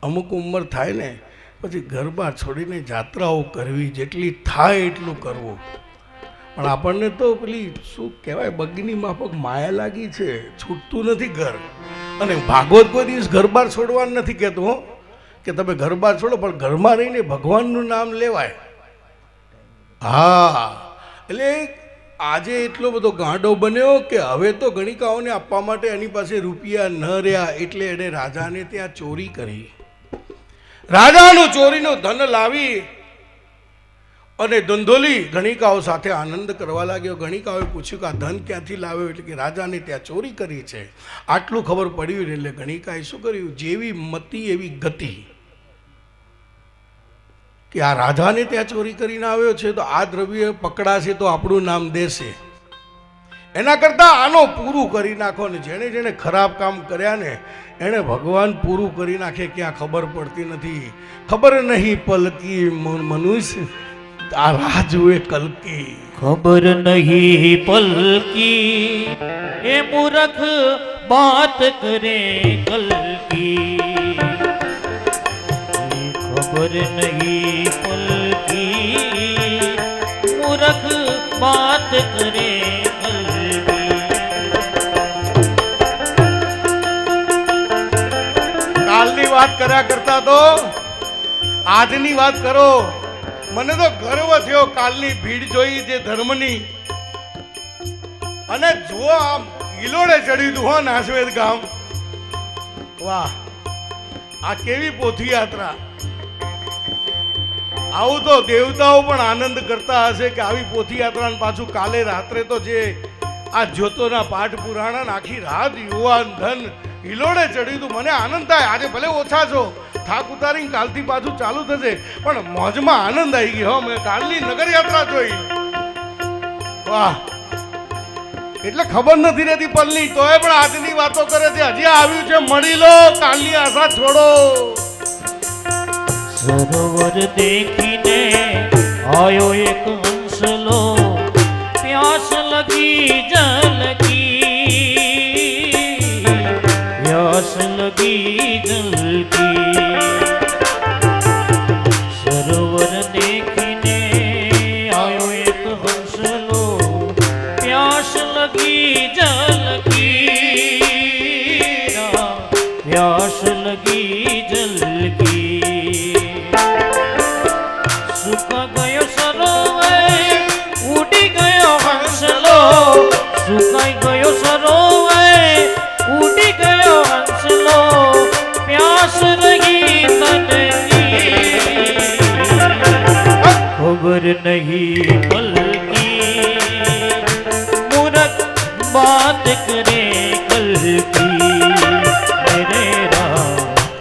અમુક ઉંમર થાય ને પછી ગરબા છોડીને જાત્રાઓ કરવી, જેટલી થાય એટલું કરવું. પણ આપણને તો પેલી શું કહેવાય બગીની માફક માયા લાગી છે, છૂટતું નથી ઘર. અને ભાગવત કોઈ દિવસ ઘર બાર છોડવાનું નથી કહેતો કે તમે ઘર બાર છોડો, પણ ઘરમાં રહીને ભગવાનનું નામ લેવાય. હા, એટલે આજે એટલો બધો ગાંડો બન્યો કે હવે તો ગણિકાઓને આપવા માટે એની પાસે રૂપિયા ન રહ્યા, એટલે એણે રાજાને ત્યાં ચોરી કરી. રાજાનું ચોરીનું ધન લાવી અને ધંધોલી ગણિકાઓ સાથે આનંદ કરવા લાગ્યો. ગણિકાઓએ પૂછ્યું કે આ ધન ક્યાંથી લાવ્યો, એટલે કે રાજાને ત્યાં ચોરી કરી છે. આટલું ખબર પડ્યું એટલે ગણિકાએ શું કર્યું, જેવી મતિ એવી ગતિ, કે આ રાજાને ત્યાં ચોરી કરીને આવ્યો છે તો આ દ્રવ્ય પકડાશે તો આપણું નામ દેશે, એના કરતાં આનો પૂરું કરી નાખો. ને જેણે જેણે ખરાબ કામ કર્યા ને એણે ભગવાન પૂરું કરી નાખે, ક્યાં ખબર પડતી નથી. ખબર નહીં પલકી મનુષ્ય આ રાહ જુએ કલકી, ખબર નહીં પલકી એ મૂર્ખ બાત કરે કલકી, ખબર નહીં પલકી મૂર્ખ બાત કરે કલકી. કાલની વાત કર્યા કરતા તો આજની વાત કરો. મને તો ગર્વ થયો કાલની ભીડ જોઈ જે ધર્મની. અને જુઓ આમ ગિલોડે ચડ્યું હતું હો નાસવેદ ગામ. વાહ, આ કેવી પોથી યાત્રા. આવું તો દેવતાઓ પણ આનંદ કરતા હશે કે આવી પોથી યાત્રા. પાછું કાલે રાત્રે તો જે આ જ્યોતોના પાઠ પુરાણ આખી રાત યુવાન ધન હિલોડે ચડ્યું હતું. મને આનંદ થાય. આજે ભલે ઓછા છો, થાક ઉતારીને કાલથી પાછું ચાલુ થશે, પણ મોજમાં આનંદ આવી ગયો. મેં કાલની નગર યાત્રા જોઈ. વાહ, એટલે ખબર નથી રહેતી પલની, તોય પણ આજની વાતો કરે છે. હજી આવ્યું છે મળી લો, કાલની આશા છોડો. સરોવર દેખીને આયો એક હંસલો, પ્યાસ લગી જલ કી, પ્યાસ લગી જલ કી. સરોવર દેખીને આયો એક હંસલો, પ્યાસ લગી જલ કી, પ્યાસ લગી જલ કી. સુકા ગયો સરોવર, ઉડી ગયો હંસલો, સુકાઈ ગયો સરોવર, ઉડી ગયો હંસલો, પ્યાસ રહી તનની, ખબર નહીં પલકી મૂર્ખ બાત કરે કલકી. મેરે રામ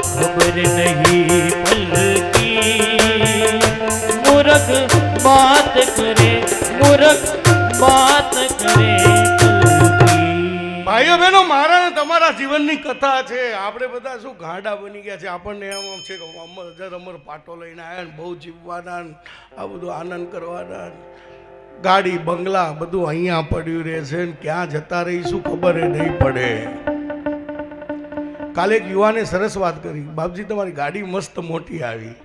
ખબર નહીં પલકી મૂર્ખ બાત કરે, મૂર્ખ બાત કરે કલકી. ભાઈઓ બહેનો, મારા ને તમારા જીવનની કથા છે. આપણે બધા શું ગાંડા બની ગયા છે. આપણને એમ છે કે અમર પાટો લઈને આવ્યા ને બહુ જીવવાના, આ બધું આનંદ કરવાના, ગાડી બંગલા બધું અહીંયા પડ્યું રહે છે ને ક્યાં જતા રહીશું ખબર નહીં પડે. કાલે એક યુવાને સરસ વાત કરી, બાપજી તમારી ગાડી મસ્ત મોટી આવી.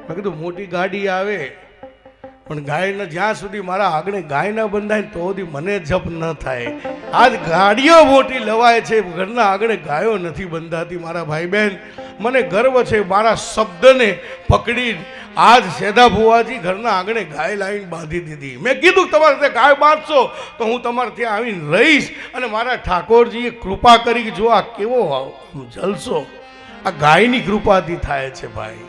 મેં કીધું મોટી ગાડી આવે પણ ગાયને જ્યાં સુધી મારા આંગણે ગાય ન બંધાય તો સુધી મને જપ ન થાય. આજ ગાડીઓ મોટી લવાય છે, ઘરના આંગણે ગાયો નથી બંધાતી. મારા ભાઈ બહેન, મને ગર્વ છે મારા શબ્દને પકડી. આજ સેદા ભુવાજી ઘરના આંગણે ગાય લાવીને બાંધી દીધી. મેં કીધું તમારે ત્યાં ગાય બાંધશો તો હું તમારે ત્યાં આવીને રહીશ. અને મારા ઠાકોરજીએ કૃપા કરી, જો આ કેવો જલસો આ ગાયની કૃપાથી થાય છે ભાઈ.